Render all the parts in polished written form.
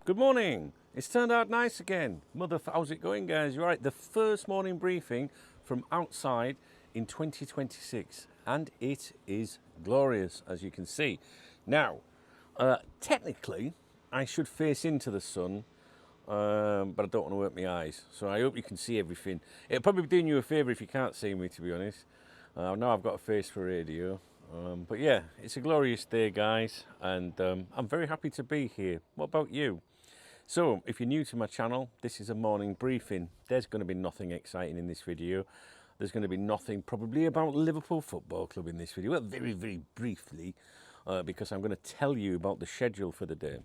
Good morning. It's turned out nice again. How's it going, guys? You're right. The first morning briefing from outside in 2026, and it is glorious, as you can see. Now, technically, I should face into the sun, but I don't want to hurt my eyes. So I hope you can see everything. It'll probably be doing you a favour if you can't see me, to be honest. I know I've got a face for radio. But yeah, it's a glorious day, guys, and I'm very happy to be here. What about you? So, if you're new to my channel, this is a morning briefing. There's going to be nothing exciting in this video. There's going to be nothing probably about Liverpool Football Club in this video. Well, very, very briefly, because I'm going to tell you about the schedule for the day.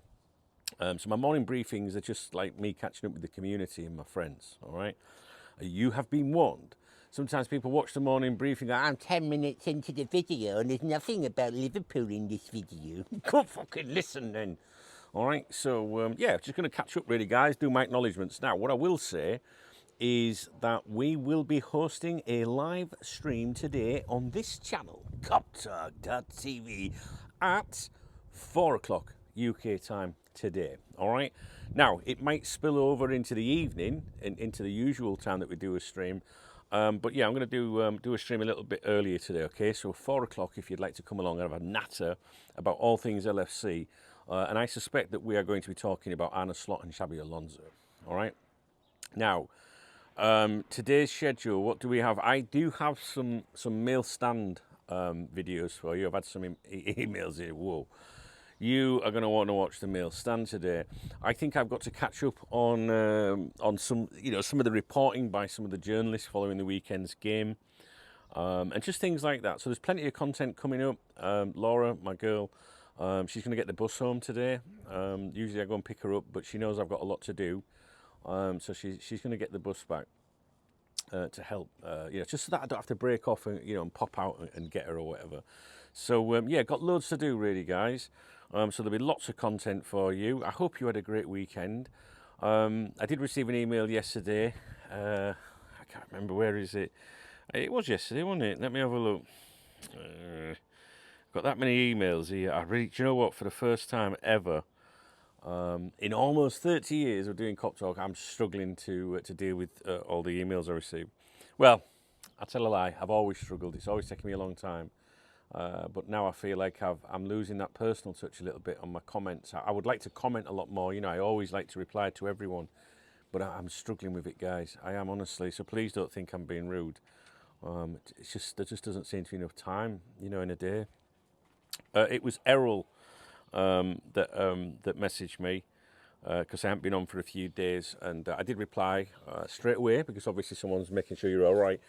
So my morning briefings are just like me catching up with the community and my friends, all right? You have been warned. Sometimes people watch the morning briefing and go, I'm 10 minutes into the video and there's nothing about Liverpool in this video. Go fucking listen then. All right, so yeah, just going to catch up really, guys, do my acknowledgements. Now, what I will say is that we will be hosting a live stream today on this channel, KopTalk.tv, at 4 o'clock UK time today, all right? Now, it might spill over into the evening, and into the usual time that we do a stream, but yeah, I'm going to do a stream a little bit earlier today, okay? So 4 o'clock, if you'd like to come along and have a natter about all things LFC, and I suspect that we are going to be talking about Arne Slot and Xabi Alonso, all right? Now, today's schedule, what do we have? I do have some mail stand videos for you. I've had some emails here, whoa. You are going to want to watch the mail stand today. I think I've got to catch up on some, some of the reporting by some of the journalists following the weekend's game, and just things like that. So there's plenty of content coming up. Laura, my girl, she's going to get the bus home today. Usually I go and pick her up, but she knows I've got a lot to do, so she's going to get the bus back to help. Just so that I don't have to break off and pop out and get her or whatever. So yeah, got loads to do really, guys. So there'll be lots of content for you. I hope you had a great weekend. I did receive an email yesterday. I can't remember, where is it? It was yesterday, wasn't it? Let me have a look. Got that many emails here. Do you know what? For the first time ever, in almost 30 years of doing KopTalk, I'm struggling to deal with all the emails I receive. Well, I tell a lie. I've always struggled. It's always taken me a long time. But now I feel like I'm losing that personal touch a little bit on my comments. I would like to comment a lot more. I always like to reply to everyone, but I'm struggling with it, guys. I am, honestly. So please don't think I'm being rude. It's just there just doesn't seem to be enough time, in a day. It was Errol that messaged me because I haven't been on for a few days, and I did reply straight away because obviously someone's making sure you're all right.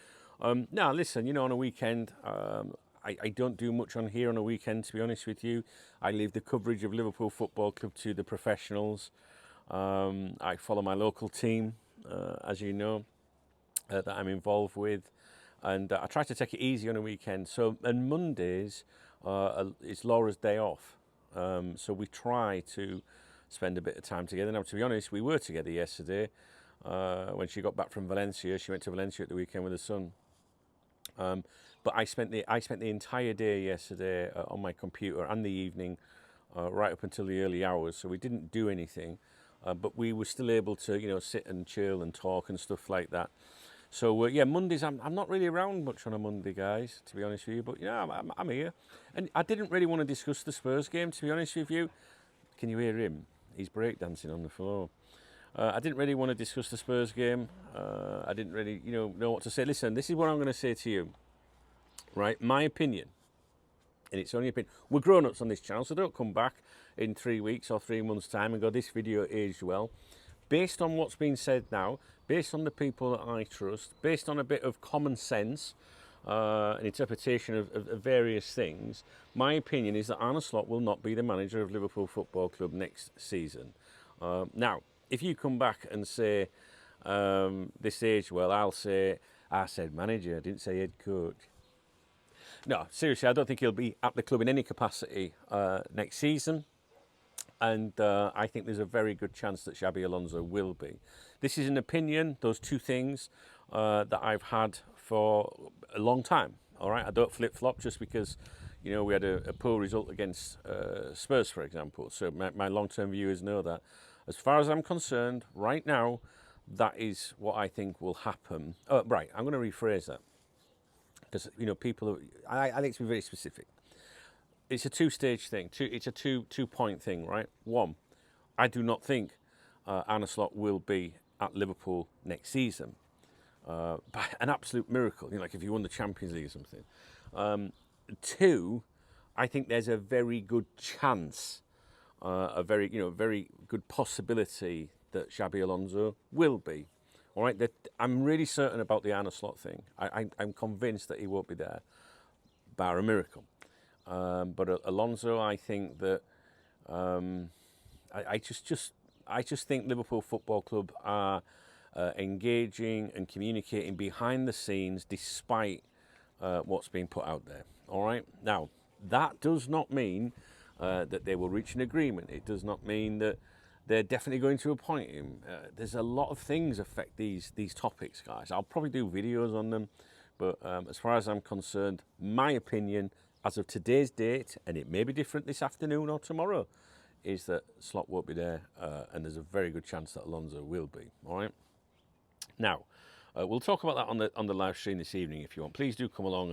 Now, listen, on a weekend, I don't do much on here on a weekend, to be honest with you. I leave the coverage of Liverpool Football Club to the professionals. I follow my local team, as you know, that I'm involved with. And I try to take it easy on a weekend. So, and Mondays, it's Laura's day off. So we try to spend a bit of time together. Now, to be honest, we were together yesterday. When she got back from Valencia, she went to Valencia at the weekend with her son. But I spent the entire day yesterday on my computer and the evening, right up until the early hours. So we didn't do anything, but we were still able to, sit and chill and talk and stuff like that. So yeah, Mondays I'm not really around much on a Monday, guys, to be honest with you. But I'm here, and I didn't really want to discuss the Spurs game, to be honest with you. Can you hear him? He's breakdancing on the floor. I didn't really want to discuss the Spurs game. I didn't really, know what to say. Listen, this is what I'm going to say to you. Right, my opinion, and it's only opinion. We're grown-ups on this channel, so don't come back in 3 weeks or 3 months' time and go, this video aged well. Based on what's been said now, based on the people that I trust, based on a bit of common sense, an interpretation of various things, my opinion is that Arne Slot will not be the manager of Liverpool Football Club next season. Now, if you come back and say this aged well, I'll say, I said manager, I didn't say head coach. No, seriously, I don't think he'll be at the club in any capacity next season. And I think there's a very good chance that Xabi Alonso will be. This is an opinion, those two things, that I've had for a long time. All right, I don't flip-flop just because, we had a poor result against Spurs, for example. So my long-term viewers know that. As far as I'm concerned, right now, that is what I think will happen. Oh, right, I'm going to rephrase that because people. I like to be very specific. It's a two-stage thing. It's a two-point thing, right? One, I do not think Arne Slot will be at Liverpool next season. By an absolute miracle, like if you won the Champions League or something. Two, I think there's a very good chance, a very good possibility that Xabi Alonso will be. All right, I'm really certain about the Arne Slot thing. I'm convinced that he won't be there, bar a miracle. But Alonso, I think that I just think Liverpool Football Club are engaging and communicating behind the scenes despite what's being put out there. All right. Now, that does not mean that they will reach an agreement. It does not mean that they're definitely going to appoint him. There's a lot of things affect these topics, guys. I'll probably do videos on them, but as far as I'm concerned, my opinion as of today's date, and it may be different this afternoon or tomorrow, is that Slot won't be there, and there's a very good chance that Alonso will be. All right. Now, we'll talk about that on the live stream this evening if you want. Please do come along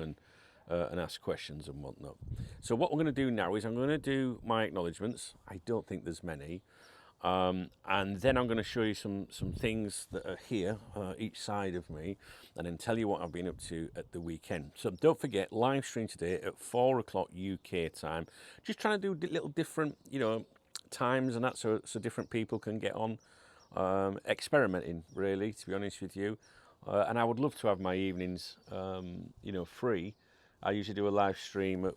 and ask questions and whatnot. So what we're going to do now is I'm going to do my acknowledgements. I don't think there's many. And then I'm going to show you some things that are here, each side of me, and then tell you what I've been up to at the weekend. So don't forget, live stream today at 4 o'clock UK time. Just trying to do little different, times and that, so different people can get on. Experimenting, really, to be honest with you. And I would love to have my evenings, free. I usually do a live stream at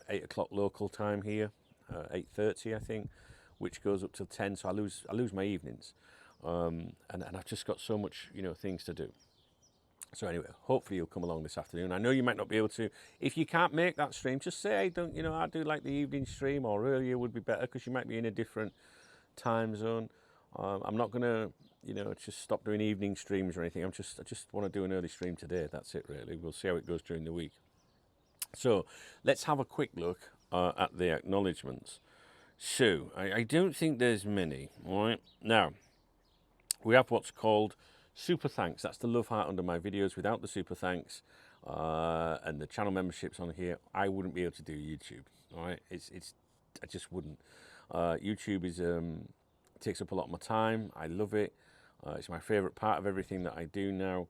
8 o'clock local time here, 8:30, I think, which goes up till 10. So I lose my evenings, and I've just got so much, things to do. So anyway, hopefully you'll come along this afternoon. I know you might not be able to. If you can't make that stream, just say, hey, don't I do like the evening stream, or earlier would be better because you might be in a different time zone. I'm not going to, just stop doing evening streams or anything. I just want to do an early stream today. That's it, really. We'll see how it goes during the week. So let's have a quick look at the acknowledgements. So I don't think there's many. All right. Now, we have what's called super thanks. That's the love heart under my videos. Without the super thanks and the channel memberships on here, I wouldn't be able to do YouTube. All right. I just wouldn't. YouTube is takes up a lot of my time. I love it. It's my favourite part of everything that I do now.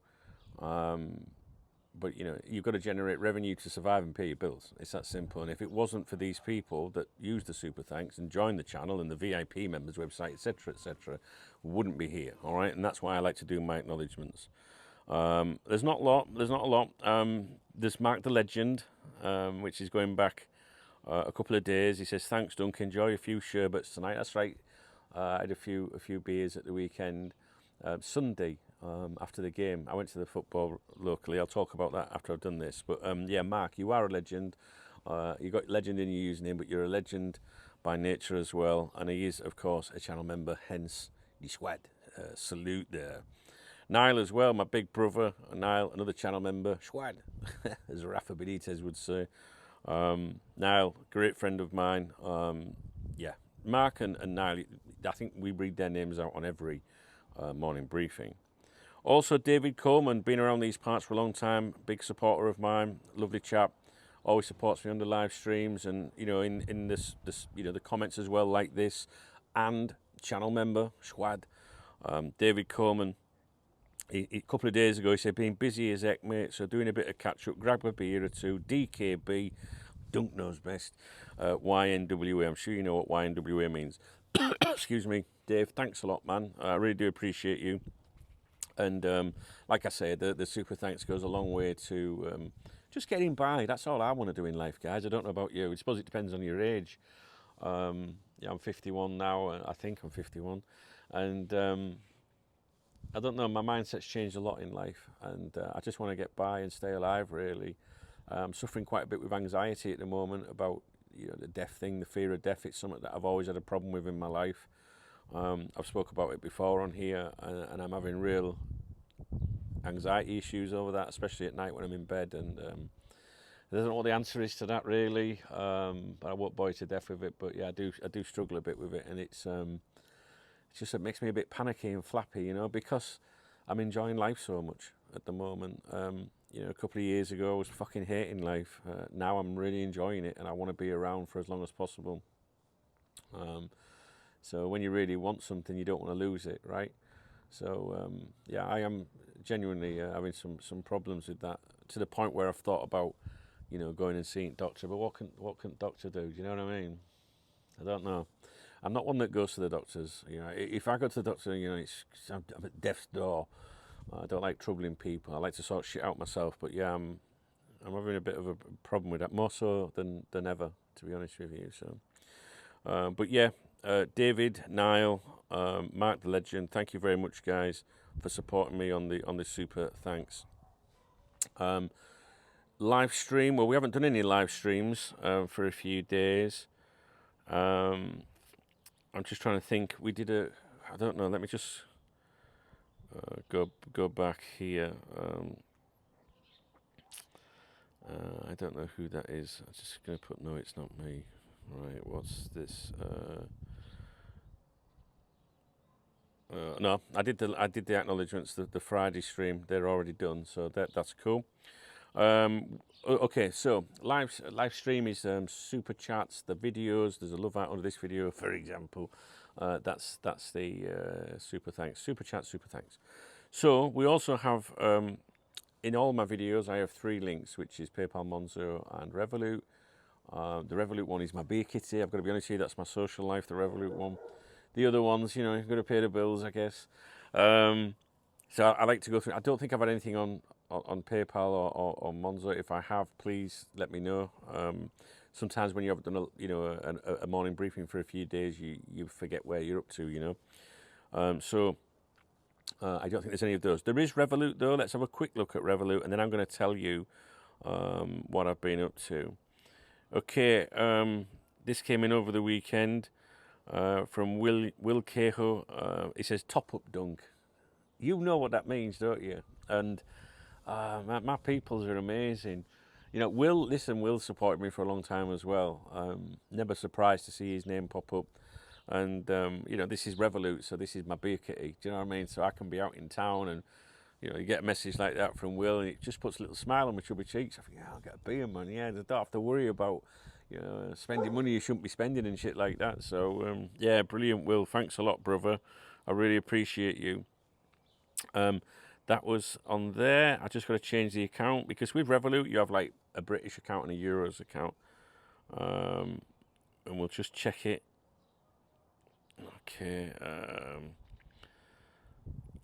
But you've got to generate revenue to survive and pay your bills. It's that simple. And if it wasn't for these people that use the super thanks and join the channel and the VIP members website, etc., wouldn't be here. All right, and that's why I like to do my acknowledgements. There's not a lot. There's Mark the Legend, which is going back a couple of days. He says, thanks, Dunk. Enjoy a few sherbets tonight. That's right. I had a few beers at the weekend. Sunday, after the game, I went to the football locally. I'll talk about that after I've done this. But yeah, Mark, you are a legend. You got legend in your username, but you're a legend by nature as well. And he is, of course, a channel member, hence the squad. Salute there. Niall as well, my big brother. Niall, another channel member, squad, as Rafa Benitez would say. Niall, great friend of mine. Yeah, Mark and Niall, I think we read their names out on every morning briefing. Also, David Coleman, been around these parts for a long time, big supporter of mine, lovely chap, always supports me on the live streams and in this the comments as well, like this, and channel member squad. David Coleman, a couple of days ago, he said being busy as heck, mate, so doing a bit of catch up, grab a beer or two. DKB, Dunk knows best. YNWA, I'm sure you know what YNWA means. Excuse me, Dave, thanks a lot, man. I really do appreciate you. And like I say, the super thanks goes a long way to just getting by. That's all I want to do in life, guys. I don't know about you. I suppose it depends on your age. Yeah, I'm 51 now. I think I'm 51. And I don't know, my mindset's changed a lot in life. And I just want to get by and stay alive, really. I'm suffering quite a bit with anxiety at the moment about the death thing, the fear of death. It's something that I've always had a problem with in my life. I've spoke about it before on here, and I'm having real anxiety issues over that, especially at night when I'm in bed. And I don't know what the answer is to that, really. But I won't bore you to death with it. But yeah, I do struggle a bit with it, and it's it makes me a bit panicky and flappy, because I'm enjoying life so much at the moment. A couple of years ago I was fucking hating life. Now I'm really enjoying it, and I want to be around for as long as possible. So when you really want something, you don't want to lose it, right? So I am genuinely having some problems with that, to the point where I've thought about, going and seeing doctor. But what can doctor do? Do you know what I mean? I don't know. I'm not one that goes to the doctors. If I go to the doctor, I'm at death's door. I don't like troubling people. I like to sort shit out myself. But yeah, I'm having a bit of a problem with that, more so than ever, to be honest with you. So, but yeah, David, Niall, Mark the Legend, thank you very much, guys, for supporting me on the super thanks. Live stream. Well, we haven't done any live streams for a few days. I'm just trying to think. We did I don't know. Let me just go back here. I don't know who that is. I'm just going to put no. It's not me. Right. What's this? No, I did the acknowledgements. The Friday stream. They're already done. So that's cool. Okay, so live stream is super chats, the videos. There's a love out under this video, for example. That's the super thanks, super chat, super thanks. So we also have in all my videos I have 3 links, which is PayPal, Monzo, and Revolut. The Revolut one is my beer kitty. I've got to be honest with you, that's my social life. The Revolut one. The other ones, you've got to pay the bills, I guess. So I like to go through. I don't think I've had anything on PayPal or Monzo. If I have, please let me know. Sometimes when you haven't done a morning briefing for a few days, you forget where you're up to. So I don't think there's any of those. There is Revolut though. Let's have a quick look at Revolut, and then I'm going to tell you what I've been up to. Okay, this came in over the weekend from Will Cahill. It says top up dunk. You know what that means, don't you? And my peoples are amazing. Will supported me for a long time as well. Never surprised to see his name pop up. And, this is Revolut, so this is my beer kitty. Do you know what I mean? So I can be out in town and, you get a message like that from Will, and it just puts a little smile on my chubby cheeks. I think, I'll get a beer, man. Yeah, I don't have to worry about, spending money you shouldn't be spending and shit like that. So, yeah, brilliant, Will. Thanks a lot, brother. I really appreciate you. That was on there. I just got to change the account, because with Revolut you have like a British account and a Euros account, and we'll just check it. Okay,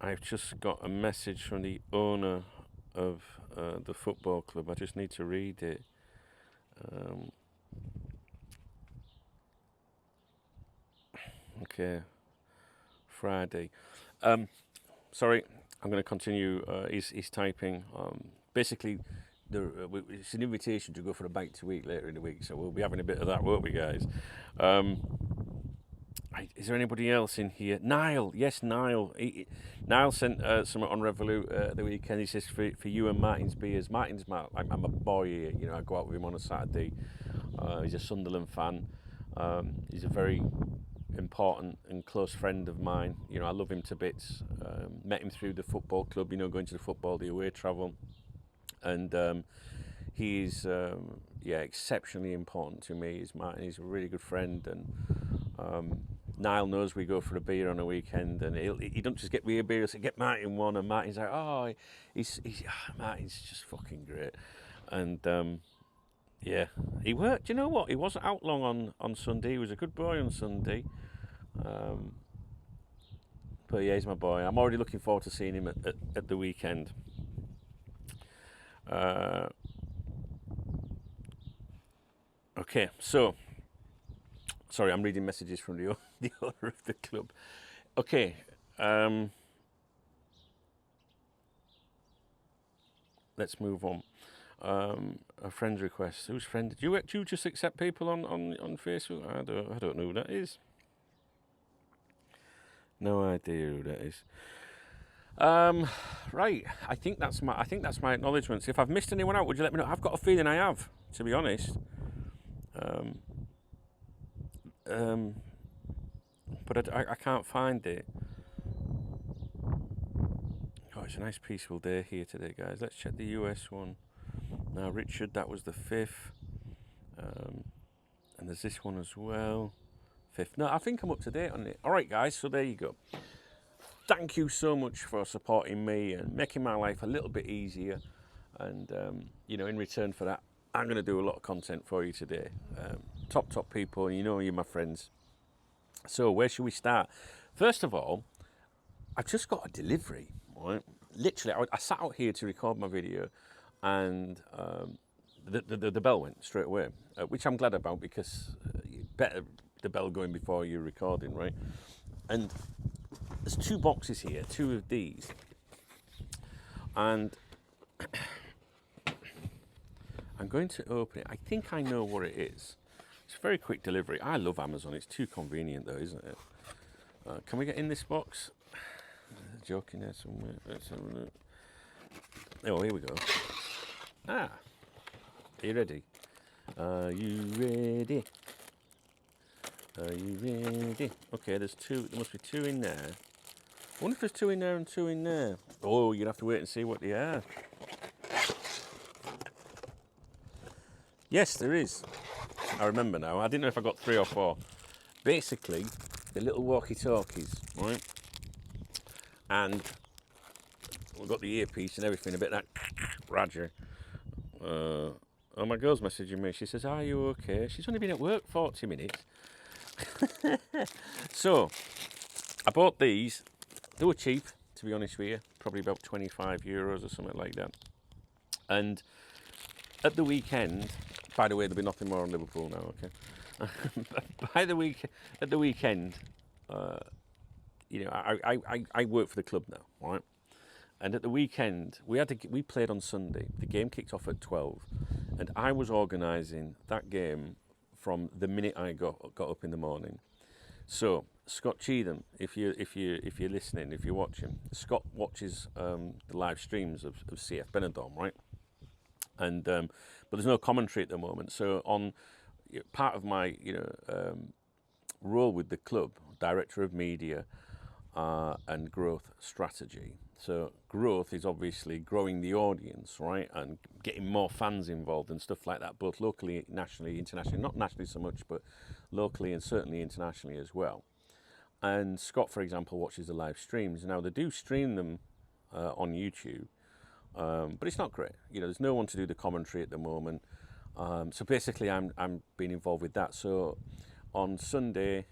I've just got a message from the owner of the football club. I just need to read it. Okay, Friday. Sorry, I'm going to continue. He's typing. Basically, it's an invitation to go for a bite to eat later in the week, so we'll be having a bit of that, won't we, guys? Is there anybody else in here? Niall, yes, Niall. Niall sent something on Revolut the weekend. He says for you and Martin's beers. Martin's I'm a boy here. I go out with him on a Saturday. He's a Sunderland fan. He's a very important and close friend of mine. I love him to bits. Met him through the football club, going to the football, the away travel. And he's exceptionally important to me. Martin. He's a really good friend, and Niall knows we go for a beer on a weekend, and he don't just get me a beer, he'll say, get Martin one, and Martin's like, Martin's just fucking great. And yeah, he worked. You know what? He wasn't out long on Sunday. He was a good boy on Sunday. But yeah, he's my boy. I'm already looking forward to seeing him at the weekend. Okay, so sorry, I'm reading messages from the owner of the club. Okay, let's move on. A friend request. Whose friend? Do you just accept people on Facebook? I don't know who that is. No idea who that is. Right. I think that's my acknowledgements. If I've missed anyone out, would you let me know? I've got a feeling I have, to be honest. but I can't find it. Oh, it's a nice peaceful day here today, guys. Let's check the US one. Now, Richard, that was the 5th. And there's this one as well. 5th. No, I think I'm up to date on it. All right, guys, so there you go. Thank you so much for supporting me and making my life a little bit easier. And, you know, in return for that, I'm going to do a lot of content for you today. Top people, you know you're my friends. So where should we start? First of all, I've just got a delivery, right? Literally, I sat out here to record my video, and the bell went straight away, which I'm glad about, because better the bell going before you're recording, right? And there's 2 boxes here, 2 of these, and I'm going to open it. I think I know what it is. It's a very quick delivery. I love Amazon. It's too convenient, though, isn't it? Can we get in this box? There's a joke in there somewhere. Let's have a look. Oh, here we go. Ah, are you ready? Are you ready? Are you ready? Okay, there's 2. There must be 2 in there. I wonder if there's 2 in there and 2 in there. Oh, you'll have to wait and see what they are. Yes, there is. I remember now. I didn't know if I got 3 or 4. Basically, the little walkie-talkies, right? And we've got the earpiece and everything, a bit of that Roger. Oh, my girl's messaging me. She says, "Are you okay?" She's only been at work 40 minutes. So, I bought these. They were cheap, to be honest with you. Probably about €25 or something like that. And at the weekend, by the way, there'll be nothing more on Liverpool now, okay? At the weekend, you know, I work for the club now, right? And at the weekend, we played on Sunday. The game kicked off at 12, and I was organising that game from the minute I got up in the morning. So Scott Cheetham, if you're listening, if you're watching, Scott watches the live streams of CF Benidorm, right? And but there's no commentary at the moment. So on part of my role with the club, director of media and growth strategy. So growth is obviously growing the audience, right, and getting more fans involved and stuff like that, both locally, nationally, internationally. Not nationally so much, but locally and certainly internationally as well. And Scott, for example, watches the live streams. Now, they do stream them on YouTube, but it's not great. You know, there's no one to do the commentary at the moment. So basically, I'm being involved with that. So on Sunday,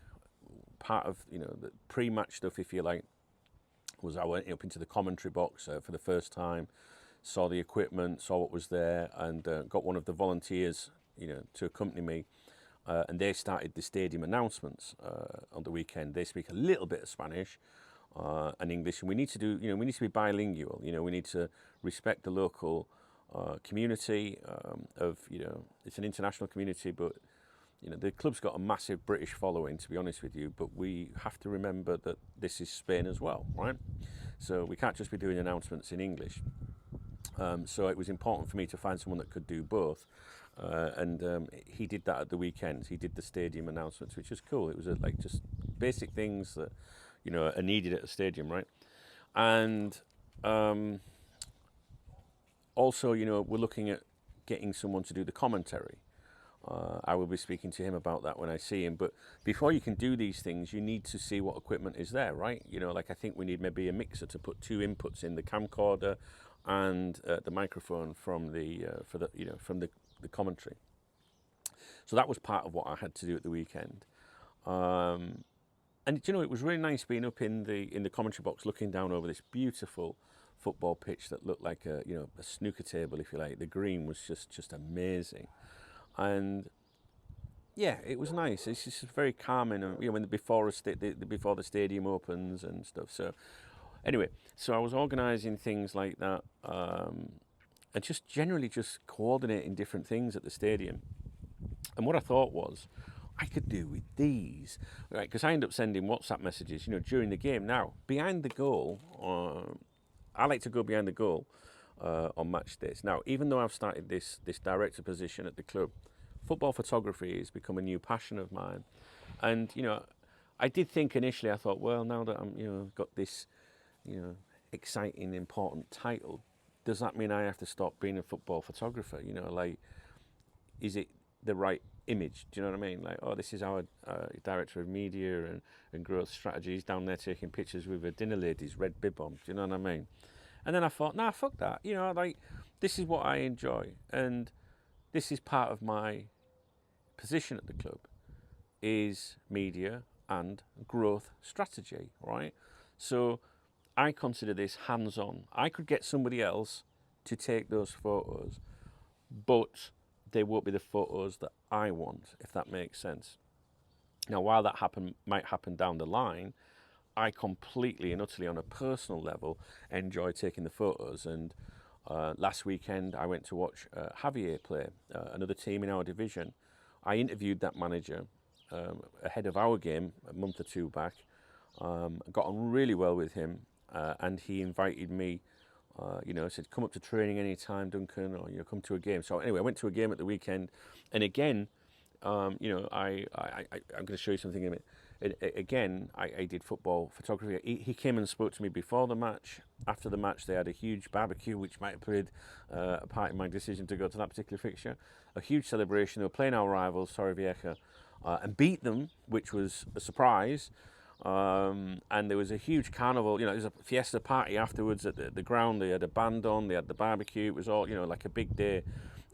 part of the pre-match stuff, if you like, was I went up into the commentary box for the first time, saw the equipment, saw what was there, and got one of the volunteers, to accompany me. And they started the stadium announcements on the weekend. They speak a little bit of Spanish and English, and we need to do, we need to be bilingual. We need to respect the local community of, it's an international community, but the club's got a massive British following, to be honest with you, but we have to remember that this is Spain as well, right? So we can't just be doing announcements in English. So it was important for me to find someone that could do both. And he did that at the weekend. He did the stadium announcements, which was cool. It was like just basic things that, are needed at a stadium, right? And also, we're looking at getting someone to do the commentary. I will be speaking to him about that when I see him. But before you can do these things, you need to see what equipment is there, right? Like I think we need maybe a mixer to put 2 inputs in, the camcorder and the microphone from the commentary. So that was part of what I had to do at the weekend. And it was really nice being up in the commentary box, looking down over this beautiful football pitch that looked like a snooker table, if you like. The green was just amazing. And yeah, it was nice. It's just very calming, when before the stadium opens and stuff. So anyway, so I was organising things like that, and just generally just coordinating different things at the stadium. And what I thought was, I could do with these, right? Because I end up sending WhatsApp messages, during the game. Now, behind the goal, I like to go behind the goal on match days. Now, even though I've started this director position at the club, football photography has become a new passion of mine. And, I did think initially, I thought, well, now that I'm, got this, exciting, important title, does that mean I have to stop being a football photographer? Like, is it the right image? Do you know what I mean? Like, oh, this is our director of media and growth strategies down there taking pictures with a dinner lady's red bib on. Do you know what I mean? And then I thought, nah, fuck that. Like, this is what I enjoy, and this is part of my position at the club is media and growth strategy, right? So I consider this hands-on. I could get somebody else to take those photos, but they won't be the photos that I want, if that makes sense. Now, while that might happen down the line, I completely and utterly, on a personal level, enjoy taking the photos. And last weekend, I went to watch Javier play, another team in our division. I interviewed that manager ahead of our game a month or two back. Got on really well with him, and he invited me. Said, come up to training anytime, Duncan, or come to a game. So anyway, I went to a game at the weekend, and again, I'm going to show you something in a minute. Again, I did football photography. He came and spoke to me before the match. After the match, they had a huge barbecue, which might have played a part in my decision to go to that particular fixture. A huge celebration. They were playing our rivals, Torrevieja, and beat them, which was a surprise. And there was a huge carnival, there was a fiesta party afterwards at the ground. They had a band on, they had the barbecue. It was all, like a big day.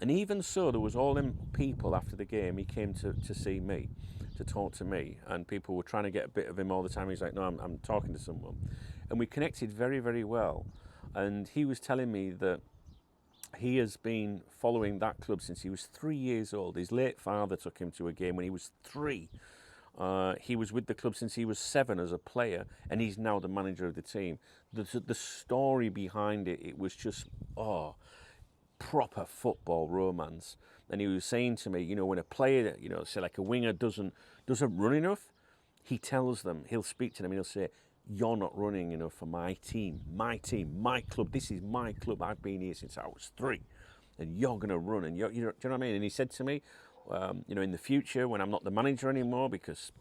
And even so, there was all them people after the game. He came to see me, to talk to me, and people were trying to get a bit of him all the time. He's like, no, I'm talking to someone. And we connected very, very well. And he was telling me that he has been following that club since he was 3 years old. His late father took him to a game when he was 3. He was with the club since he was 7 as a player, and he's now the manager of the team. The story behind it, it was just, proper football romance. And he was saying to me, when a player, say like a winger doesn't run enough, he tells them, he'll speak to them and he'll say, you're not running enough for my team, my club. This is my club. I've been here since I was 3, and you're going to run. And do you know what I mean? And he said to me, in the future, when I'm not the manager anymore, because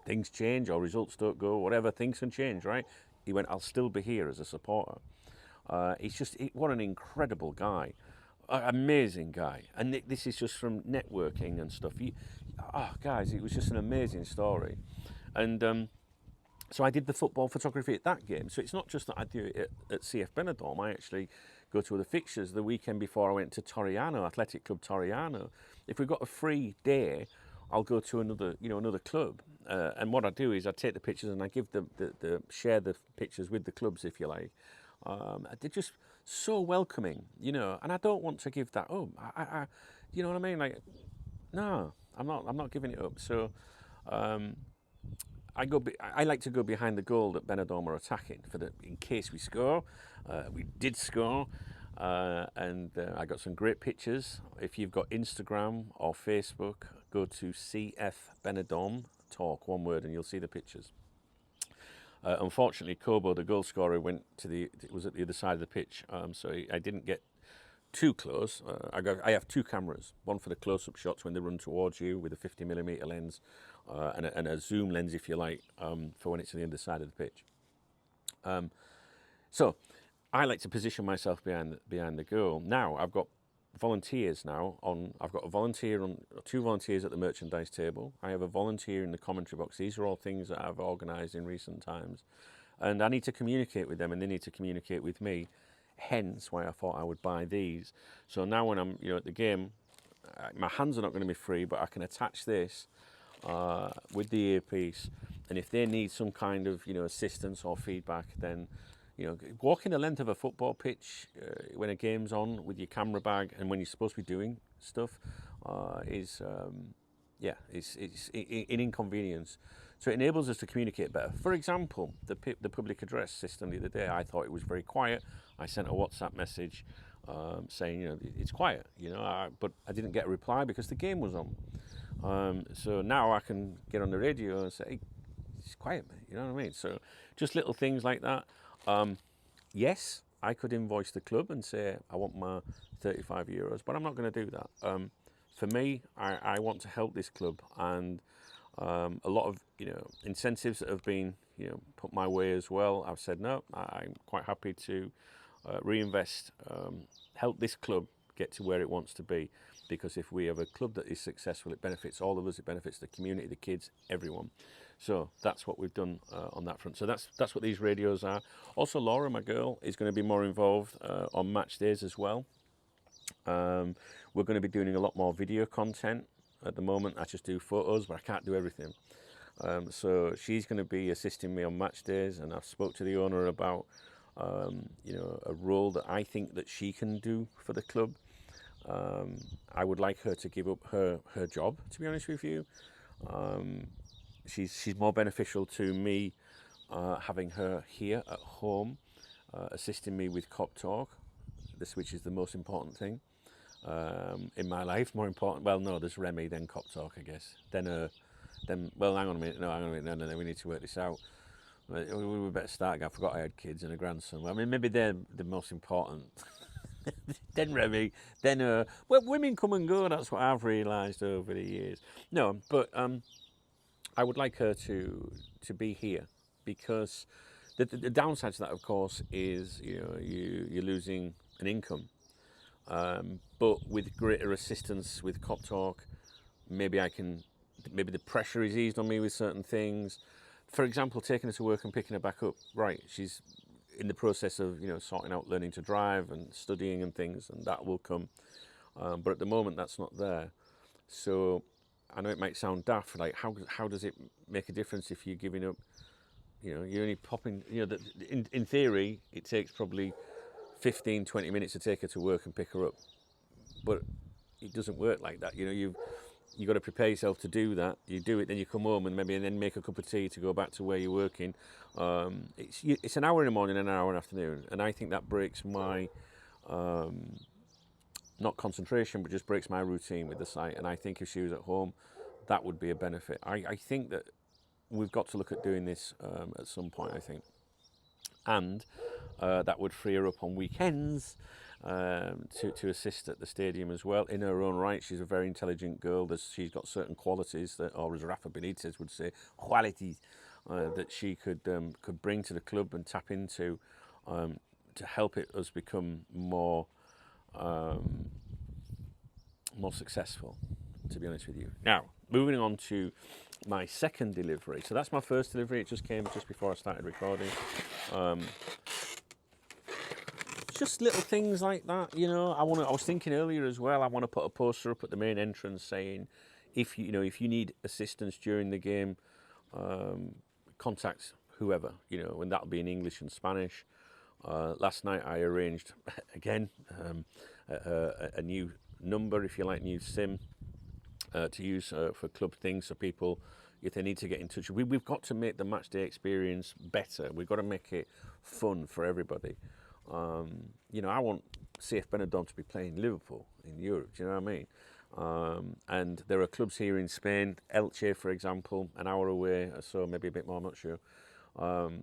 things change or results don't go, whatever, things can change, right? He went, I'll still be here as a supporter. What an incredible guy. Amazing guy. And this is just from networking and stuff. Guys, it was just an amazing story. And so I did the football photography at that game. So it's not just that I do it at CF Benidorm. I actually go to other fixtures. The weekend before I went to Torriano, Athletic Club Torriano. If we've got a free day, I'll go to another club. And what I do is I take the pictures and I give share the pictures with the clubs, if you like. They're just so welcoming, and I don't want to give that up. You know what I mean? Like, no, I'm not giving it up. So, I like to go behind the goal that Benidorm are attacking in case we score. We did score, and I got some great pictures. If you've got Instagram or Facebook, go to CF Benidorm Talk, one word, and you'll see the pictures. Unfortunately, Kobo, the goal scorer, was at the other side of the pitch, so I didn't get too close. I have 2 cameras, one for the close-up shots when they run towards you with a 50mm lens, and a zoom lens, if you like, for when it's on the other side of the pitch. So I like to position myself behind the goal. Now I've got volunteers I've got 2 volunteers at the merchandise table. I have a volunteer in the commentary box. These are all things that I've organised in recent times, and I need to communicate with them, and they need to communicate with me. Hence why I thought I would buy these. So now when I'm at the game, my hands are not going to be free, but I can attach this with the earpiece, and if they need some kind of assistance or feedback, then walking the length of a football pitch when a game's on with your camera bag and when you're supposed to be doing stuff is an inconvenience. So it enables us to communicate better. For example, the public address system the other day, I thought it was very quiet. I sent a WhatsApp message saying, it's quiet, but I didn't get a reply because the game was on. So now I can get on the radio and say, hey, it's quiet, mate. You know what I mean? So just little things like that. Yes, I could invoice the club and say I want my €35, but I'm not going to do that. For me, I want to help this club, and A lot of incentives that have been put my way as well. I've said no. I'm quite happy to reinvest, help this club get to where it wants to be. Because if we have a club that is successful, it benefits all of us. It benefits the community, the kids, everyone. So that's what we've done on that front. So that's what these radios are. Also, Laura, my girl, is going to be more involved on match days as well. We're going to be doing a lot more video content. At the moment, I just do photos, but I can't do everything. So she's going to be assisting me on match days, and I've spoke to the owner about a role that I think that she can do for the club. I would like her to give up her job, to be honest with you. She's more beneficial to me having her here at home, assisting me with KopTalk, which is the most important thing in my life. More important, well, no, there's Remy, then KopTalk, I guess. Then, well, hang on a minute, no, we need to work this out. We better start. I forgot I had kids and a grandson. Well, I mean, maybe they're the most important. Then Remy, then well, women come and go. That's what I've realised over the years. No, but I would like her to be here, because the downside to that, of course, is you're losing an income. But with greater assistance with KopTalk, maybe the pressure is eased on me with certain things. For example, taking her to work and picking her back up. Right, she's in the process of sorting out learning to drive and studying and things, and that will come. But at the moment, that's not there. So I know it might sound daft. Like how does it make a difference if you're giving up? You're only popping. In theory, it takes probably 15, 20 minutes to take her to work and pick her up, but it doesn't work like that. You've got to prepare yourself to do that. You do it, then you come home and then make a cup of tea to go back to where you're working. It's an hour in the morning and an hour in the afternoon, and I think that breaks my not concentration, but just breaks my routine with the site. And I think if she was at home, that would be a benefit. I think that we've got to look at doing this at some point, I think. And that would free her up on weekends to assist at the stadium as well. In her own right, she's a very intelligent girl. She's got certain qualities that, or as Rafa Benitez would say, qualities that she could bring to the club and tap into to help us become more successful, to be honest with you. Now, moving on to my second delivery. So that's my first delivery. It just came just before I started recording. Just little things like that, I was thinking earlier as well. I want to put a poster up at the main entrance saying, if you need assistance during the game, contact whoever, and that'll be in English and Spanish. Last night I arranged again a new number, if you like, new SIM to use for club things, so people, if they need to get in touch, we've got to make the match day experience better. We've got to make it fun for everybody. I want CF Benidorm to be playing Liverpool in Europe. Do you know what I mean? And there are clubs here in Spain, Elche, for example, an hour away or so, maybe a bit more, I'm not sure.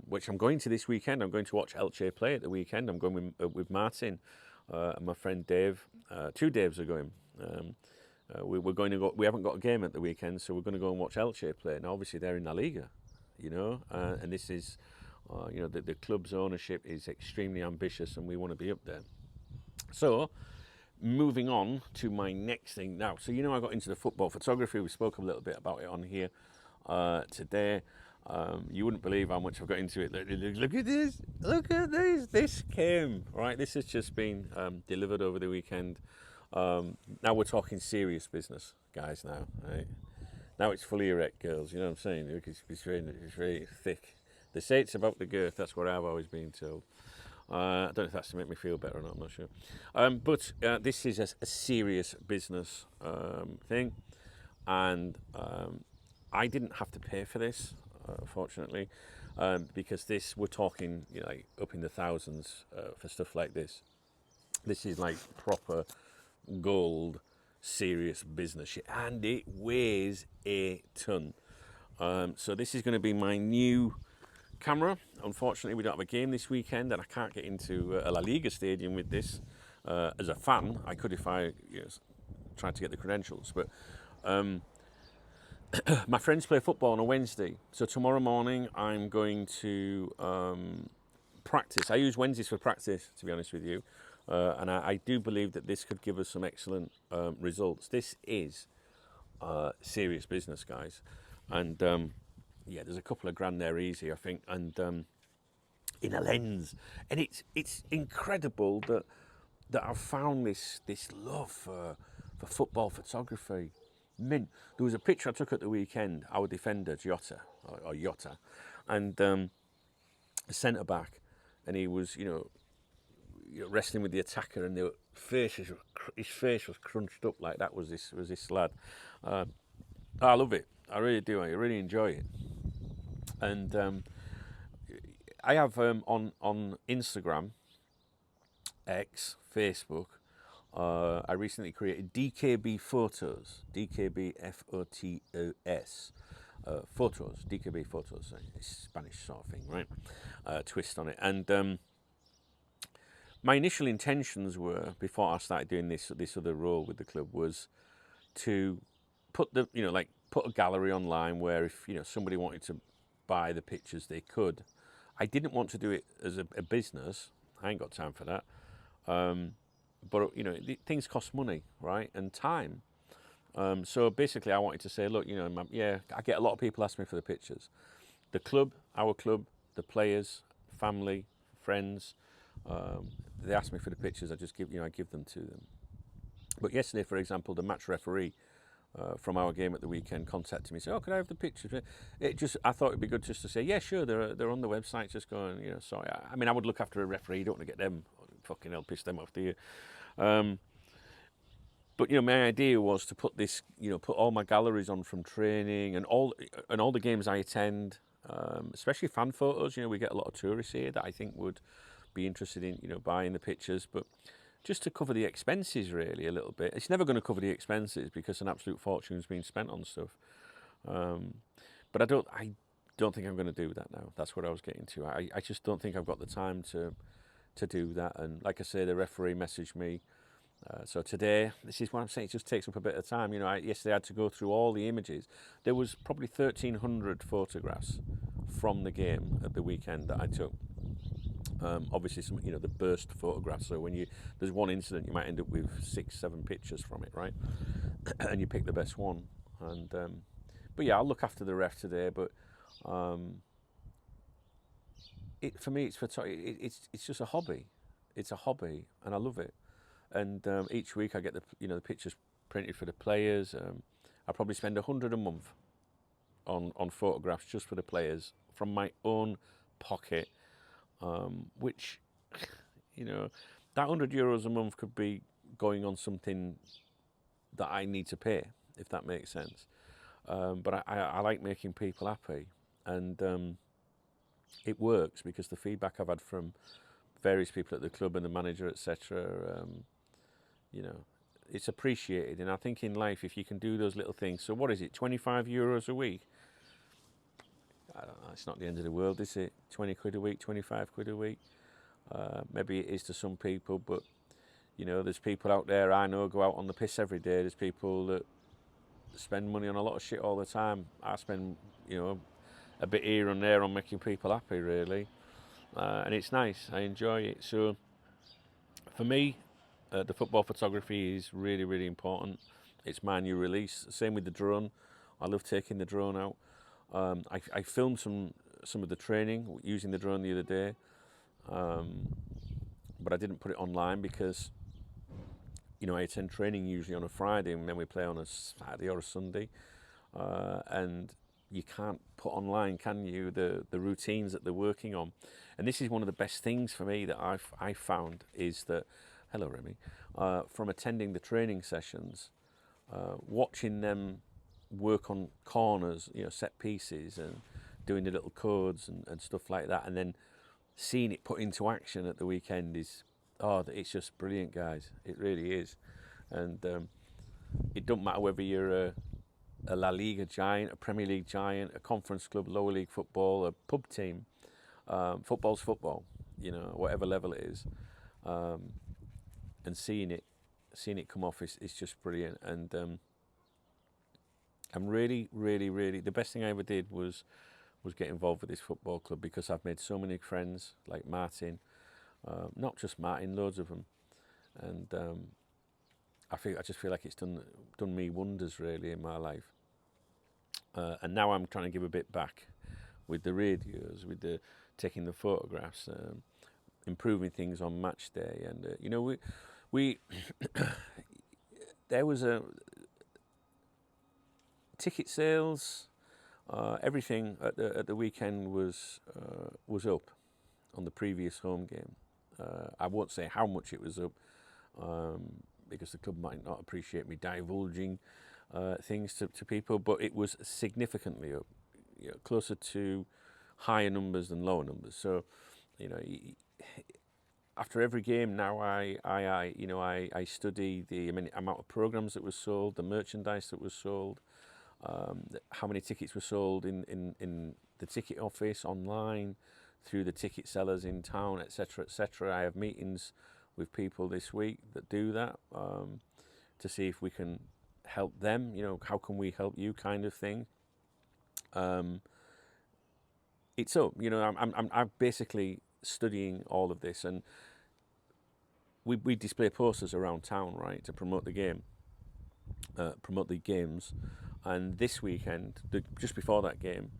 Which I'm going to this weekend. I'm going to watch Elche play at the weekend. I'm going with Martin and my friend Dave. Two Daves are going. We're going to go. We haven't got a game at the weekend, so we're going to go and watch Elche play. Now, obviously, they're in La Liga, and this is, the club's ownership is extremely ambitious, and we want to be up there. So, moving on to my next thing now. So, I got into the football photography. We spoke a little bit about it on here today. You wouldn't believe how much I've got into it. Look at this. Look at this. This came, right? This has just been delivered over the weekend. Now we're talking serious business, guys, now, right? Now it's fully erect, girls, you know what I'm saying? Look, it's very thick. They say it's about the girth, that's what I've always been told. I don't know if that's to make me feel better or not, I'm not sure. But this is a serious business thing, and I didn't have to pay for this, fortunately, because we're talking, like up in the thousands for stuff like this. This is like proper gold, serious business shit, and it weighs a ton. So this is going to be my new camera. Unfortunately, we don't have a game this weekend, and I can't get into a La Liga stadium with this. As a fan, I could if I tried to get the credentials, but my friends play football on a Wednesday, so tomorrow morning I'm going to practice. I use Wednesdays for practice, to be honest with you, and I do believe that this could give us some excellent results. This is serious business, guys, and yeah, there's a couple of grand there easy, I think, and in a lens, and it's incredible that I've found this love for football photography. Mint. There was a picture I took at the weekend. Our defender, Jota, and a centre back, and he was, wrestling with the attacker, and his face was crunched up like that. Was this lad? I love it. I really do. I really enjoy it, and I have on Instagram, X, Facebook. I recently created DKB Photos, DKB Photos, DKB Photos, it's Spanish sort of thing, right? Twist on it. And my initial intentions were, before I started doing this other role with the club, was to put put a gallery online where if somebody wanted to buy the pictures, they could. I didn't want to do it as a business. I ain't got time for that. But things cost money, right, and time. So basically, I wanted to say, look, I get a lot of people ask me for the pictures. The club, our club, the players, family, friends, they ask me for the pictures. I just I give them to them. But yesterday, for example, the match referee from our game at the weekend contacted me, say, "Oh, could I have the pictures?" I thought it'd be good just to say, "Yeah, sure, they're on the website." Just going, sorry. I mean, I would look after a referee. You don't want to get them fucking hell, piss them off, do you? But my idea was to put this, put all my galleries on from training and all the games I attend, especially fan photos. We get a lot of tourists here that I think would be interested in, buying the pictures, but just to cover the expenses really a little bit. It's never going to cover the expenses because an absolute fortune's been spent on stuff. But I don't think I'm going to do that now. That's what I was getting to. I just don't think I've got the time to do that. And like I say, the referee messaged me. So today, this is what I'm saying, it just takes up a bit of time. Yesterday I had to go through all the images. There was probably 1,300 photographs from the game at the weekend that I took. Obviously, some the burst photographs. So when there's one incident, you might end up with 6-7 pictures from it, right? And you pick the best one. And but yeah, I'll look after the ref today. But for me, it's just a hobby. It's a hobby, and I love it. And each week I get the pictures printed for the players. I probably spend 100 a month on photographs just for the players from my own pocket, which that €100 a month could be going on something that I need to pay, if that makes sense. But I like making people happy, and it works because the feedback I've had from various people at the club and the manager, etc. It's appreciated, and I think in life, if you can do those little things. So what is it, €25 a week? I don't know, it's not the end of the world, is it? 20 quid a week, 25 quid a week. Maybe it is to some people, but there's people out there I know go out on the piss every day. There's people that spend money on a lot of shit all the time. I spend a bit here and there on making people happy, really, and it's nice. I enjoy it. So for me, the football photography is really, really important. It's my new release. Same with the drone. I love taking the drone out. I filmed some of the training using the drone the other day, but I didn't put it online because I attend training usually on a Friday, and then we play on a Saturday or a Sunday, and you can't put online, can you, the routines that they're working on. And this is one of the best things for me that I've found is that, hello Remy, from attending the training sessions, watching them work on corners, set pieces, and doing the little codes and stuff like that, and then seeing it put into action at the weekend it's just brilliant, guys. It really is. And it don't matter whether you're a La Liga giant, a Premier League giant, a conference club, lower league football, a pub team. Football's football, whatever level it is. And seeing it come off is just brilliant. And I'm really, really, really. The best thing I ever did was get involved with this football club because I've made so many friends, like Martin, not just Martin, loads of them, and I just feel like it's done me wonders really in my life. And now I'm trying to give a bit back with the radios, with the taking the photographs, improving things on match day, and we there was a ticket sales, everything at the weekend was up on the previous home game. I won't say how much it was up because the club might not appreciate me divulging things to people, but it was significantly up, closer to higher numbers than lower numbers. So, after every game now, I study the amount of programs that was sold, the merchandise that was sold, how many tickets were sold in the ticket office, online, through the ticket sellers in town, etc., etc. I have meetings with people this week that do that to see if we can help them. How can we help you, kind of thing. It's up. I'm basically studying all of this, and we display posters around town, right, to promote the game, promote the games. And this weekend, just before that game,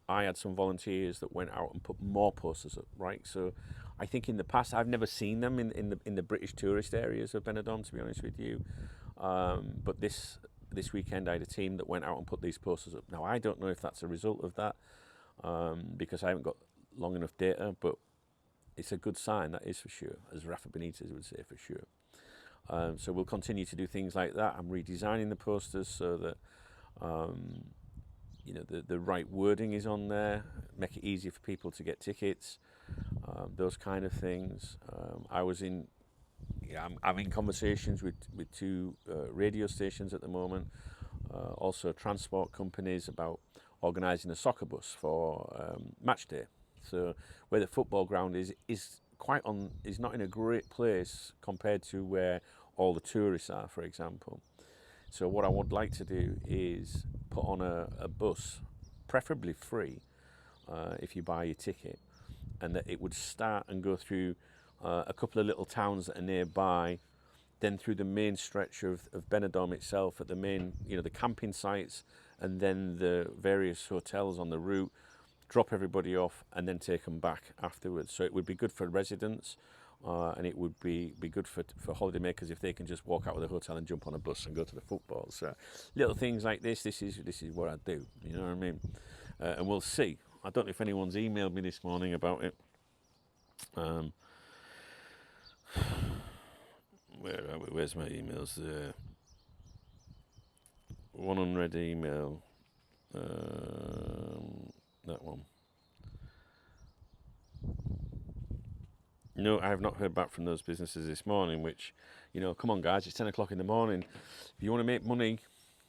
I had some volunteers that went out and put more posters up, right? So I think in the past, I've never seen them in the British tourist areas of Benidorm, to be honest with you. But this weekend, I had a team that went out and put these posters up. Now, I don't know if that's a result of that, because I haven't got long enough data, but it's a good sign, that is for sure, as Rafa Benitez would say, for sure. So we'll continue to do things like that. I'm redesigning the posters so that the right wording is on there, make it easier for people to get tickets, those kind of things. I'm in conversations with two radio stations at the moment, also transport companies, about organising a soccer bus for match day. So where the football ground is not in a great place compared to where all the tourists are, for example. So what I would like to do is put on a bus, preferably free, if you buy your ticket, and that it would start and go through a couple of little towns that are nearby, then through the main stretch of Benidorm itself, at the main, the camping sites, and then the various hotels on the route, drop everybody off, and then take them back afterwards. So it would be good for residents, and it would be good for holidaymakers if they can just walk out of the hotel and jump on a bus and go to the football. So little things like this is what I do. You know what I mean? And we'll see. I don't know if anyone's emailed me this morning about it. Where's my emails? One unread email. That one. No, I have not heard back from those businesses this morning, which, come on, guys, it's 10 o'clock in the morning. If you want to make money,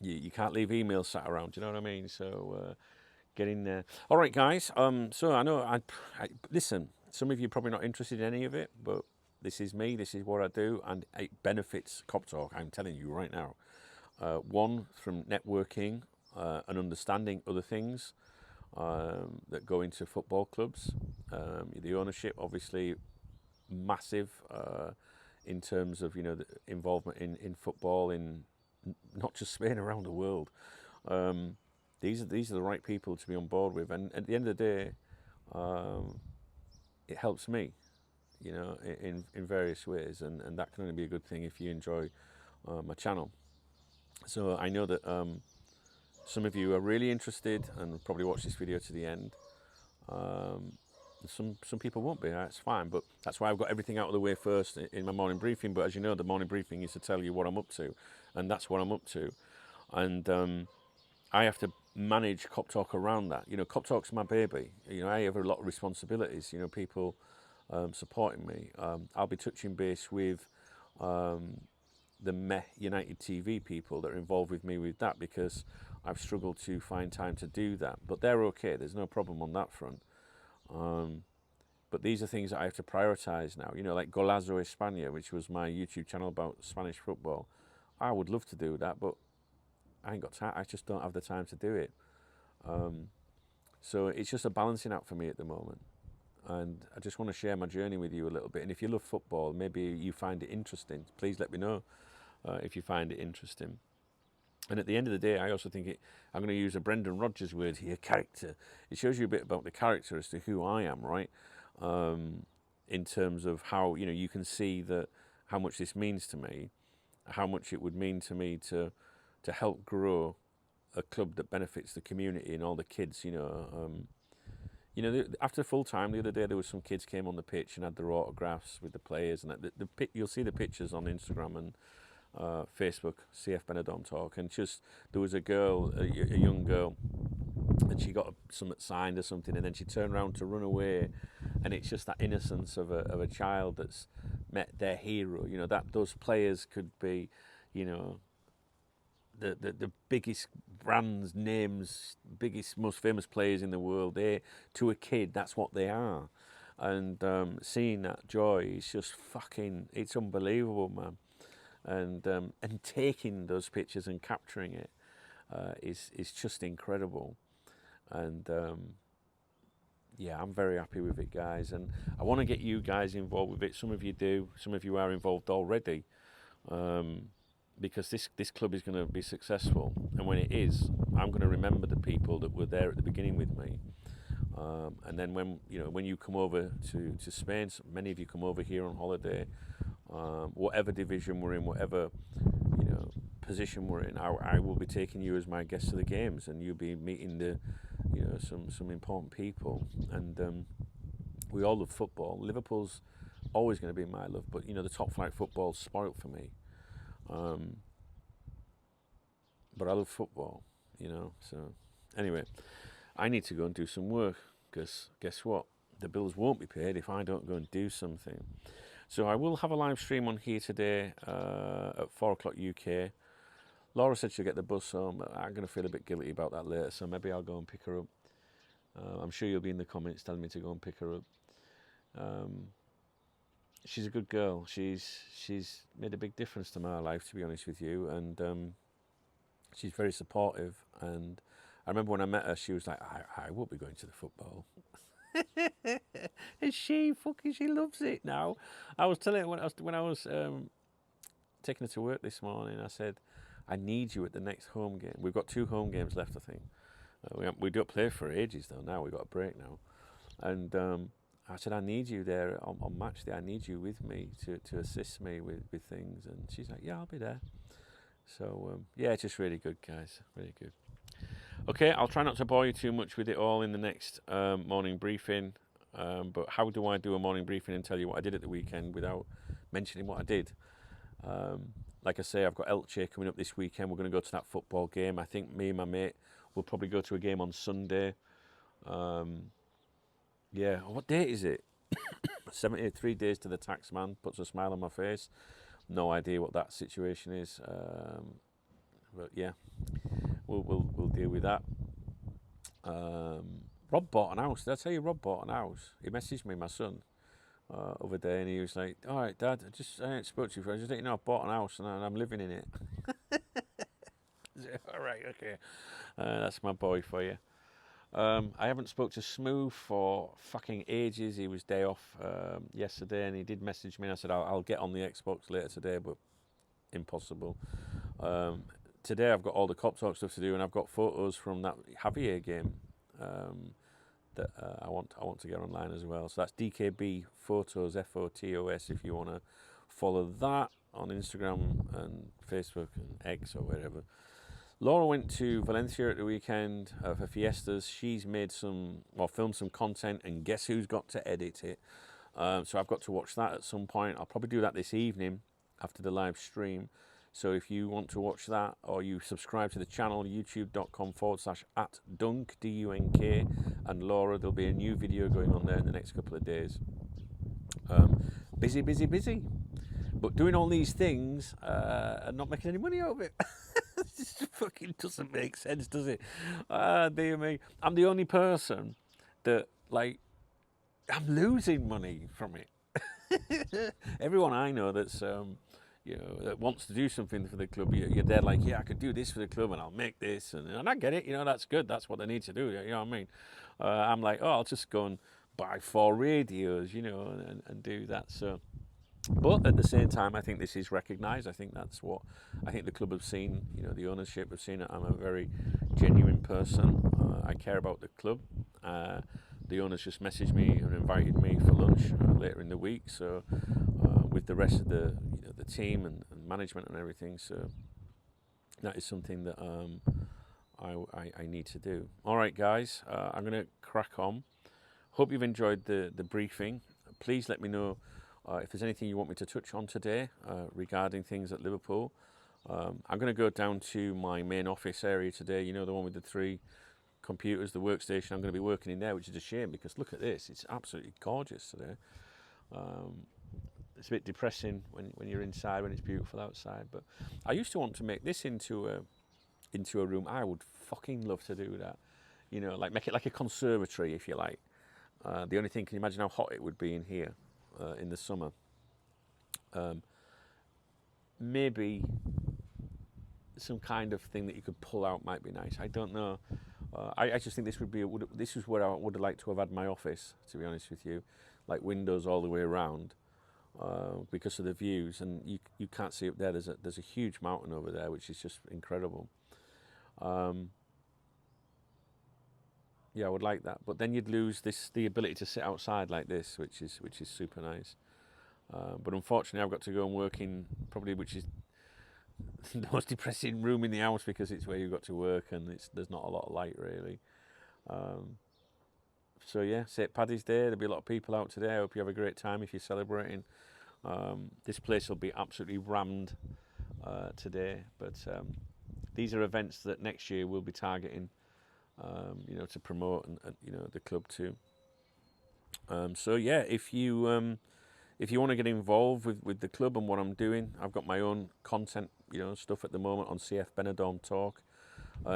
you can't leave emails sat around, do you know what I mean? So get in there. All right, guys, so I know, listen, some of you are probably not interested in any of it, but this is me, this is what I do, and it benefits KopTalk, I'm telling you right now. One, from networking and understanding other things that go into football clubs. The ownership, obviously, massive in terms of the involvement in football in not just Spain, around the world. These are the right people to be on board with, and at the end of the day, it helps me, in various ways, and that can only be a good thing if you enjoy my channel. So I know that some of you are really interested and probably watch this video to the end. Some people won't be, that's fine, but that's why I've got everything out of the way first in my morning briefing. But as you know, the morning briefing is to tell you what I'm up to, and that's what I'm up to. And I have to manage KopTalk around that. KopTalk's my baby. I have a lot of responsibilities. People supporting me. I'll be touching base with the Meh United TV people that are involved with me with that, because I've struggled to find time to do that. But they're okay. There's no problem on that front. But these are things that I have to prioritise now. Like Golazo España, which was my YouTube channel about Spanish football. I would love to do that, but I ain't got time. I just don't have the time to do it. So it's just a balancing act for me at the moment. And I just want to share my journey with you a little bit. And if you love football, maybe you find it interesting. Please let me know if you find it interesting. And at the end of the day, I also think I'm going to use a Brendan Rodgers word here, character. It shows you a bit about the character as to who I am, right? In terms of how, you can see that how much this means to me, how much it would mean to me to help grow a club that benefits the community and all the kids, after full time the other day, there was some kids came on the pitch and had their autographs with the players, and you'll see the pictures on Instagram and Facebook, CF Benidorm Talk, and just there was a girl, a young girl, and she got something signed or something, and then she turned around to run away, and it's just that innocence of a child that's met their hero. That those players could be, the biggest brands, names, biggest, most famous players in the world. To a kid, that's what they are. And seeing that joy is just it's unbelievable, man. And taking those pictures and capturing it is just incredible. And I'm very happy with it, guys. And I want to get you guys involved with it. Some of you do. Some of you are involved already. Because this club is going to be successful, and when it is, I'm going to remember the people that were there at the beginning with me. And then when you come over to Spain, so many of you come over here on holiday, whatever division we're in, whatever position we're in, I will be taking you as my guest to the games, and you'll be meeting some important people. And we all love football. Liverpool's always going to be my love, but the top flight football's spoilt for me. But I love football, so anyway, I need to go and do some work, because guess what? The bills won't be paid if I don't go and do something. So I will have a live stream on here today at 4 o'clock UK. Laura said she'll get the bus home, but I'm going to feel a bit guilty about that later, so maybe I'll go and pick her up. I'm sure you'll be in the comments telling me to go and pick her up. She's a good girl. She's made a big difference to my life, to be honest with you, and she's very supportive. And I remember when I met her, she was like, I won't be going to the football. And she loves it now. I was telling her when I was taking her to work this morning, I said, I need you at the next home game. We've got 2 home games left, I think. We don't play for ages though now. We've got a break now. And I said, I need you there on match day. I need you with me to assist me with things. And she's like, yeah, I'll be there. So, it's just really good, guys. Really good. Okay, I'll try not to bore you too much with it all in the next morning briefing. But how do I do a morning briefing and tell you what I did at the weekend without mentioning what I did? Like I say, I've got Elche coming up this weekend. We're going to go to that football game. I think me and my mate will probably go to a game on Sunday. What date is it? 73 days to the tax man, puts a smile on my face. No idea what that situation is. But yeah, we'll deal with that. Rob bought an house. Did I tell you Rob bought an house? He messaged me, my son, other day, and he was like, all right, Dad, I ain't spoke to you for, I just let you know I've bought an house and I'm living in it. All right, okay. That's my boy for you. I haven't spoke to Smooth for fucking ages. He was day off yesterday, and he did message me, and I said I'll get on the Xbox later today, but impossible. Today I've got all the KopTalk stuff to do, and I've got photos from that Javier game that I want to get online as well. So that's DKB Photos, FOTOS, if you want to follow that on Instagram and Facebook and X or wherever. Laura went to Valencia at the weekend for fiestas. She's made filmed some content, and guess who's got to edit it? So I've got to watch that at some point. I'll probably do that this evening after the live stream. So if you want to watch that, or you subscribe to the channel, youtube.com/@dunk, D-U-N-K, and Laura, there'll be a new video going on there in the next couple of days. Busy. But doing all these things and not making any money out of it. It just fucking doesn't make sense, does it? Dear me. I'm the only person that, I'm losing money from it. Everyone I know that's, that wants to do something for the club, you're there like, yeah, I could do this for the club and I'll make this, and I get it, that's good, that's what they need to do, you know what I mean? I'm like, oh, I'll just go and buy 4 radios, and do that. So, but at the same time, I think this is recognised. I think that's what I think the club have seen. The ownership have seen it. I'm a very genuine person. I care about the club. The owners just messaged me and invited me for lunch later in the week. So with the rest of the the team and management and everything. So that is something that I need to do. All right, guys, I'm going to crack on. Hope you've enjoyed the briefing. Please let me know if there's anything you want me to touch on today regarding things at Liverpool. I'm going to go down to my main office area today, the one with the 3 computers, the workstation. I'm going to be working in there, which is a shame because look at this. It's absolutely gorgeous today. It's a bit depressing when you're inside, when it's beautiful outside. But I used to want to make this into a room. I would fucking love to do that. Like make it like a conservatory, if you like. The only thing, can you imagine how hot it would be in here in the summer? Maybe some kind of thing that you could pull out might be nice. I don't know. I just think this is where I would have liked to have had my office, to be honest with you, like windows all the way around, because of the views. And you can't see up there. There's a huge mountain over there, which is just incredible. Yeah, I would like that, but then you'd lose the ability to sit outside like this, which is super nice. But unfortunately, I've got to go and work in probably which is the most depressing room in the house because it's where you've got to work and there's not a lot of light really. So yeah, St. Paddy's Day. There'll be a lot of people out today. I hope you have a great time if you're celebrating. This place will be absolutely rammed today, but these are events that next year we'll be targeting. To promote and the club too. So yeah, if you want to get involved with the club and what I'm doing, I've got my own content, stuff at the moment on CF Benidorm Talk.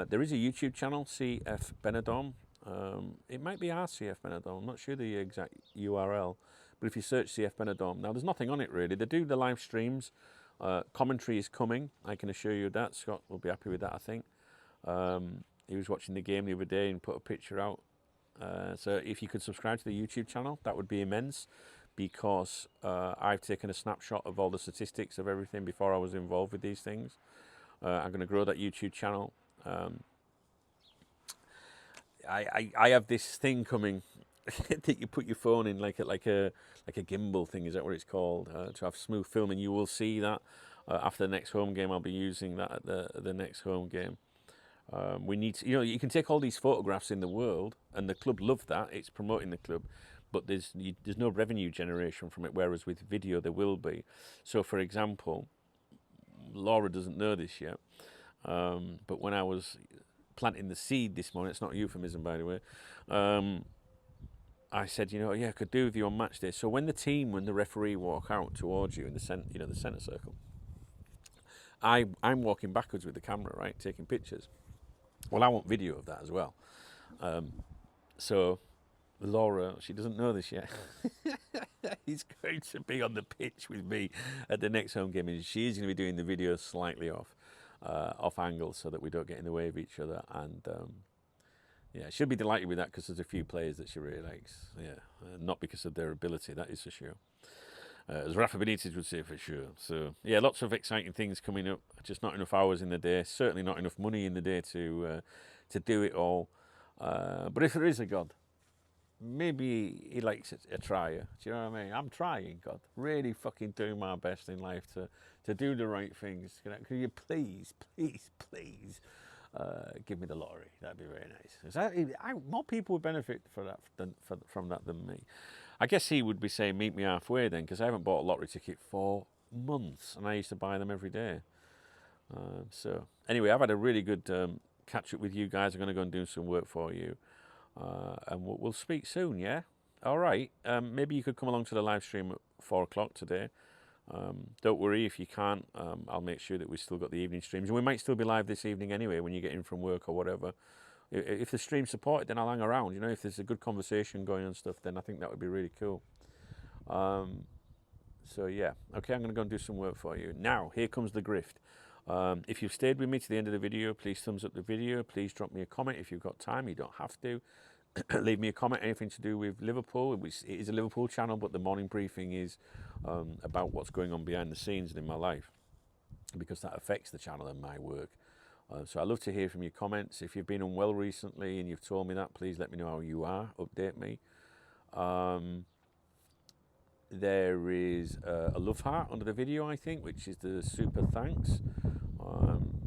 There is a YouTube channel, CF Benidorm. It might be RCF Benidorm. I'm not sure the exact URL, but if you search CF Benidorm, now there's nothing on it really. They do the live streams. Commentary is coming. I can assure you that. Scott will be happy with that, I think. He was watching the game the other day and put a picture out. So if you could subscribe to the YouTube channel, that would be immense because I've taken a snapshot of all the statistics of everything before I was involved with these things. I'm going to grow that YouTube channel. I have this thing coming that you put your phone in like a gimbal thing. Is that what it's called? To have smooth film, and you will see that after the next home game. I'll be using that at the next home game. We need to, you can take all these photographs in the world, and the club love that. It's promoting the club, but there's no revenue generation from it. Whereas with video, there will be. So, for example, Laura doesn't know this yet, but when I was planting the seed this morning, it's not a euphemism, by the way. I said, yeah, I could do with you on match day. So when the referee walk out towards you in the centre circle, I'm walking backwards with the camera, right, taking pictures. Well, I want video of that as well. So Laura, she doesn't know this yet. He's going to be on the pitch with me at the next home game, and she's going to be doing the video slightly off angle so that we don't get in the way of each other. And yeah, she'll be delighted with that because there's a few players that she really likes. Yeah, not because of their ability, that is for sure. As Rafa Benitez would say, for sure. So yeah, lots of exciting things coming up. Just not enough hours in the day. Certainly not enough money in the day to do it all. But if there is a God, maybe He likes a trier. Do you know what I mean? I'm trying, God, really fucking doing my best in life to do the right things. Can you please give me the lottery? That'd be very nice. More people would benefit from that than me. I guess he would be saying, meet me halfway then, because I haven't bought a lottery ticket for months, and I used to buy them every day. So, anyway, I've had a really good catch up with you guys. I'm going to go and do some work for you, and we'll speak soon, yeah? All right. Maybe you could come along to the live stream at 4 o'clock today. Don't worry if you can't. I'll make sure that we've still got the evening streams, and we might still be live this evening anyway when you get in from work or whatever. If the stream's supported, then I'll hang around. If there's a good conversation going on and stuff, then I think that would be really cool. So yeah, okay, I'm going to go and do some work for you. Now, here comes the grift. If you've stayed with me to the end of the video, please thumbs up the video. Please drop me a comment if you've got time. You don't have to. Leave me a comment, anything to do with Liverpool. Which it is a Liverpool channel, but the morning briefing is about what's going on behind the scenes and in my life, because that affects the channel and my work. So I'd love to hear from your comments. If you've been unwell recently and you've told me that, please let me know how you are. Update me. There is a love heart under the video, I think, which is the super thanks.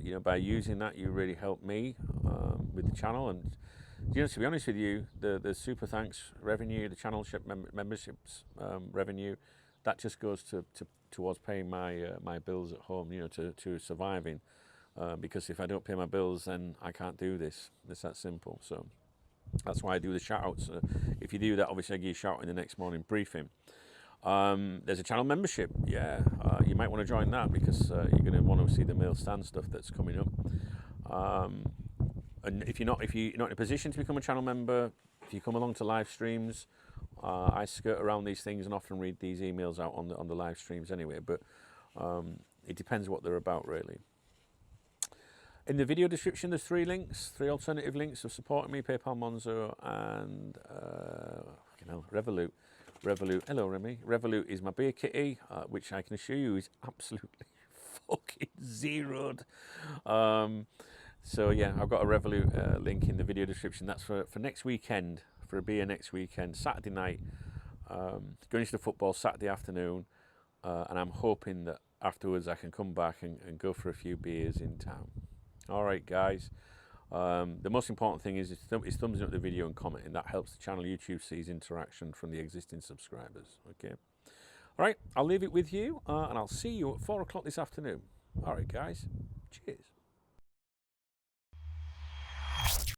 You know, by using that, you really help me with the channel. And you know, to be honest with you, the super thanks revenue, the channel memberships revenue, that just goes towards paying my bills at home. You know, to surviving. Because if I don't pay my bills, then I can't do this. It's that simple. So that's why I do the shout outs. If you do that, obviously I give you a shout out in the next morning briefing. There's a channel membership. Yeah, you might want to join that, because you're going to want to see the mail stand stuff that's coming up. And if you're not in a position to become a channel member, if you come along to live streams, I skirt around these things and often read these emails out on the live streams anyway. But it depends what they're about, really. In the video description, there's three alternative links of supporting me: PayPal, Monzo, and Revolut. Revolut, hello Remy. Revolut is my beer kitty, which I can assure you is absolutely fucking zeroed. So yeah, I've got a Revolut link in the video description. That's for next weekend, for a beer next weekend, Saturday night. Going to the football Saturday afternoon, and I'm hoping that afterwards I can come back and go for a few beers in town. All right, guys. The most important thing is thumbs up the video and commenting. That helps the channel. YouTube sees interaction from the existing subscribers. Okay. All right, I'll leave it with you, and I'll see you at 4 o'clock this afternoon. All right, guys. Cheers.